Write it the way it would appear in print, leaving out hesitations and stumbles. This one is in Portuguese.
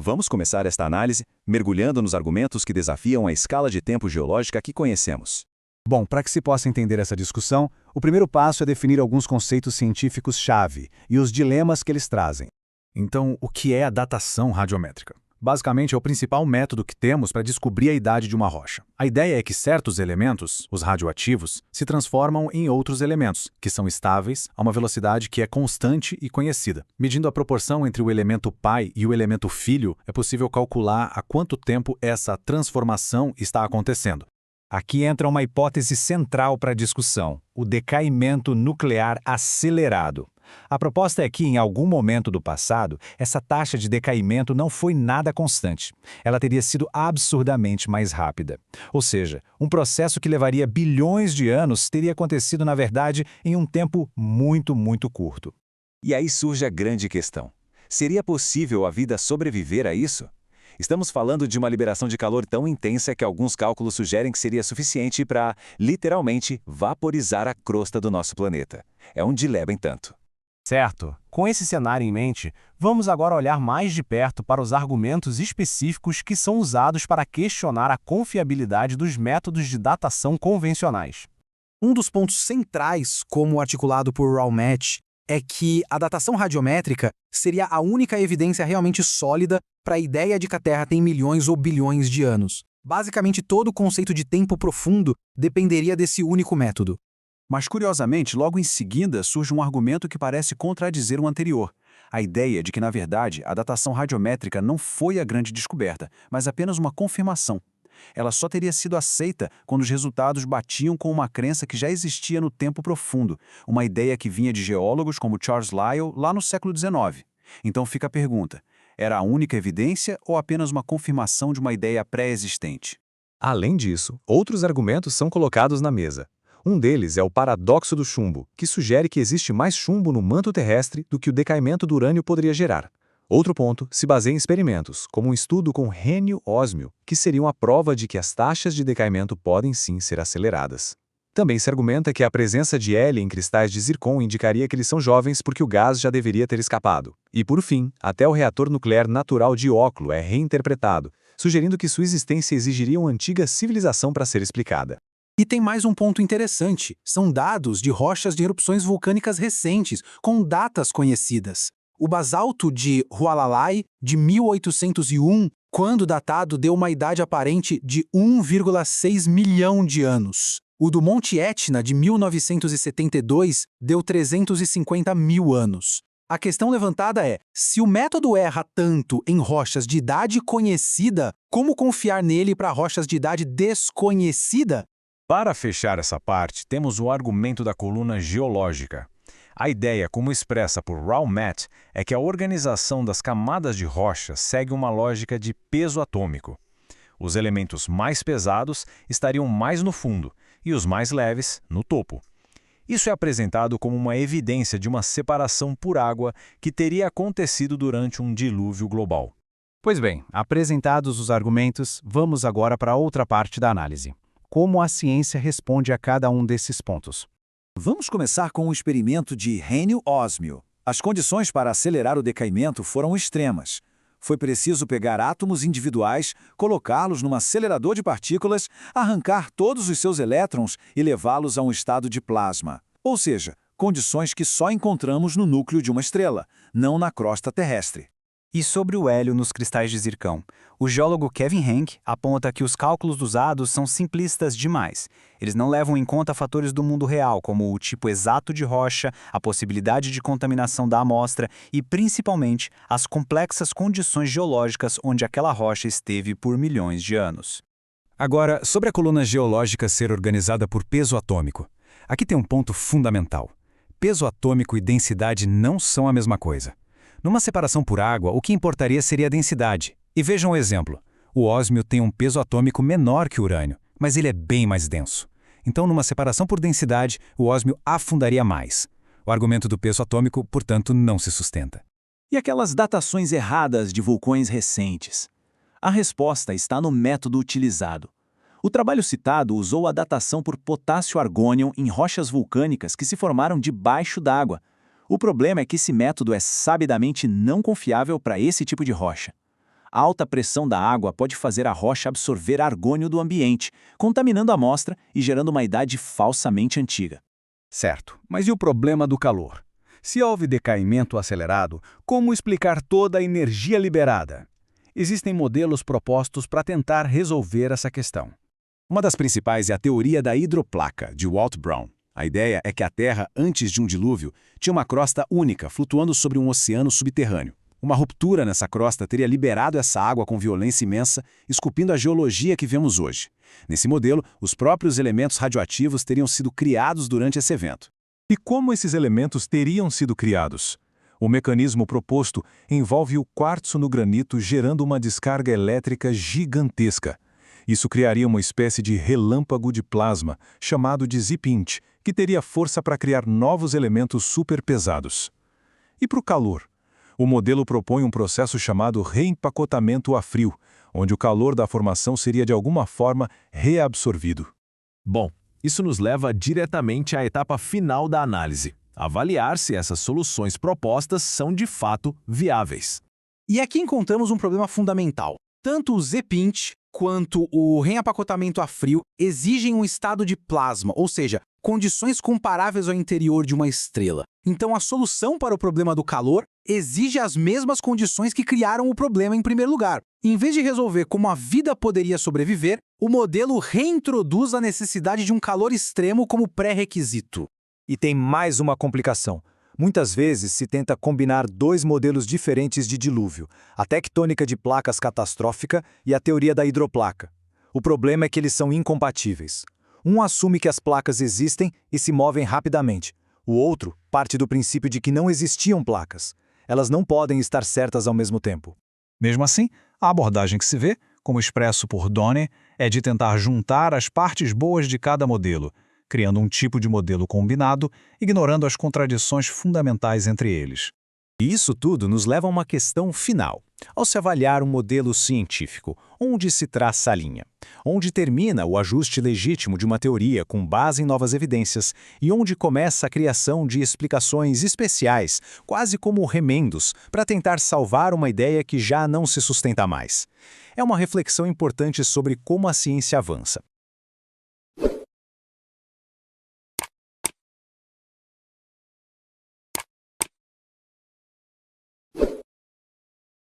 Vamos começar esta análise mergulhando nos argumentos que desafiam a escala de tempo geológica que conhecemos. Bom, para que se possa entender essa discussão, o primeiro passo é definir alguns conceitos científicos-chave e os dilemas que eles trazem. Então, o que é a datação radiométrica? Basicamente, é o principal método que temos para descobrir a idade de uma rocha. A ideia é que certos elementos, os radioativos, se transformam em outros elementos, que são estáveis a uma velocidade que é constante e conhecida. Medindo a proporção entre o elemento pai e o elemento filho, é possível calcular há quanto tempo essa transformação está acontecendo. Aqui entra uma hipótese central para a discussão, o decaimento nuclear acelerado. A proposta é que, em algum momento do passado, essa taxa de decaimento não foi nada constante. Ela teria sido absurdamente mais rápida. Ou seja, um processo que levaria bilhões de anos teria acontecido, na verdade, em um tempo muito, muito curto. E aí surge a grande questão. Seria possível a vida sobreviver a isso? Estamos falando de uma liberação de calor tão intensa que alguns cálculos sugerem que seria suficiente para, literalmente, vaporizar a crosta do nosso planeta. É um dilema, entanto. Certo. Com esse cenário em mente, vamos agora olhar mais de perto para os argumentos específicos que são usados para questionar a confiabilidade dos métodos de datação convencionais. Um dos pontos centrais, como articulado por Raumesh, é que a datação radiométrica seria a única evidência realmente sólida para a ideia de que a Terra tem milhões ou bilhões de anos. Basicamente, todo o conceito de tempo profundo dependeria desse único método. Mas, curiosamente, logo em seguida surge um argumento que parece contradizer o anterior. A ideia de que, na verdade, a datação radiométrica não foi a grande descoberta, mas apenas uma confirmação. Ela só teria sido aceita quando os resultados batiam com uma crença que já existia no tempo profundo, uma ideia que vinha de geólogos como Charles Lyell lá no século XIX. Então fica a pergunta, era a única evidência ou apenas uma confirmação de uma ideia pré-existente? Além disso, outros argumentos são colocados na mesa. Um deles é o paradoxo do chumbo, que sugere que existe mais chumbo no manto terrestre do que o decaimento do urânio poderia gerar. Outro ponto se baseia em experimentos, como um estudo com rênio-ósmio, que seriam a prova de que as taxas de decaimento podem sim ser aceleradas. Também se argumenta que a presença de hélio em cristais de zircon indicaria que eles são jovens porque o gás já deveria ter escapado. E por fim, até o reator nuclear natural de Óculo é reinterpretado, sugerindo que sua existência exigiria uma antiga civilização para ser explicada. E tem mais um ponto interessante, são dados de rochas de erupções vulcânicas recentes, com datas conhecidas. O basalto de Hualalai, de 1801, quando datado, deu uma idade aparente de 1,6 milhão de anos. O do Monte Etna, de 1972, deu 350 mil anos. A questão levantada é, se o método erra tanto em rochas de idade conhecida, como confiar nele para rochas de idade desconhecida? Para fechar essa parte, temos o argumento da coluna geológica. A ideia, como expressa por Raumesh, é que a organização das camadas de rocha segue uma lógica de peso atômico. Os elementos mais pesados estariam mais no fundo e os mais leves no topo. Isso é apresentado como uma evidência de uma separação por água que teria acontecido durante um dilúvio global. Pois bem, apresentados os argumentos, vamos agora para outra parte da análise. Como a ciência responde a cada um desses pontos? Vamos começar com o experimento de rênio-ósmio. As condições para acelerar o decaimento foram extremas. Foi preciso pegar átomos individuais, colocá-los num acelerador de partículas, arrancar todos os seus elétrons e levá-los a um estado de plasma. Ou seja, condições que só encontramos no núcleo de uma estrela, não na crosta terrestre. E sobre o hélio nos cristais de zircão, o geólogo Kevin Henke aponta que os cálculos usados são simplistas demais. Eles não levam em conta fatores do mundo real, como o tipo exato de rocha, a possibilidade de contaminação da amostra e, principalmente, as complexas condições geológicas onde aquela rocha esteve por milhões de anos. Agora, sobre a coluna geológica ser organizada por peso atômico. Aqui tem um ponto fundamental. Peso atômico e densidade não são a mesma coisa. Numa separação por água, o que importaria seria a densidade. E vejam um exemplo. O ósmio tem um peso atômico menor que o urânio, mas ele é bem mais denso. Então, numa separação por densidade, o ósmio afundaria mais. O argumento do peso atômico, portanto, não se sustenta. E aquelas datações erradas de vulcões recentes? A resposta está no método utilizado. O trabalho citado usou a datação por potássio-argônio em rochas vulcânicas que se formaram debaixo d'água. O problema é que esse método é sabidamente não confiável para esse tipo de rocha. A alta pressão da água pode fazer a rocha absorver argônio do ambiente, contaminando a amostra e gerando uma idade falsamente antiga. Certo, mas e o problema do calor? Se houve decaimento acelerado, como explicar toda a energia liberada? Existem modelos propostos para tentar resolver essa questão. Uma das principais é a teoria da hidroplaca, de Walt Brown. A ideia é que a Terra, antes de um dilúvio, tinha uma crosta única flutuando sobre um oceano subterrâneo. Uma ruptura nessa crosta teria liberado essa água com violência imensa, esculpindo a geologia que vemos hoje. Nesse modelo, os próprios elementos radioativos teriam sido criados durante esse evento. E como esses elementos teriam sido criados? O mecanismo proposto envolve o quartzo no granito gerando uma descarga elétrica gigantesca. Isso criaria uma espécie de relâmpago de plasma, chamado de zipint, que teria força para criar novos elementos superpesados. E para o calor? O modelo propõe um processo chamado reempacotamento a frio, onde o calor da formação seria de alguma forma reabsorvido. Bom, isso nos leva diretamente à etapa final da análise, avaliar se essas soluções propostas são de fato viáveis. E aqui encontramos um problema fundamental. Tanto o ZPint quanto o reempacotamento a frio exigem um estado de plasma, ou seja, condições comparáveis ao interior de uma estrela. Então a solução para o problema do calor exige as mesmas condições que criaram o problema em primeiro lugar. Em vez de resolver como a vida poderia sobreviver, o modelo reintroduz a necessidade de um calor extremo como pré-requisito. E tem mais uma complicação. Muitas vezes se tenta combinar dois modelos diferentes de dilúvio, a tectônica de placas catastrófica e a teoria da hidroplaca. O problema é que eles são incompatíveis. Um assume que as placas existem e se movem rapidamente. O outro parte do princípio de que não existiam placas. Elas não podem estar certas ao mesmo tempo. Mesmo assim, a abordagem que se vê, como expresso por Donne, é de tentar juntar as partes boas de cada modelo, criando um tipo de modelo combinado, ignorando as contradições fundamentais entre eles. E isso tudo nos leva a uma questão final. Ao se avaliar um modelo científico, onde se traça a linha? Onde termina o ajuste legítimo de uma teoria com base em novas evidências e onde começa a criação de explicações especiais, quase como remendos, para tentar salvar uma ideia que já não se sustenta mais? É uma reflexão importante sobre como a ciência avança.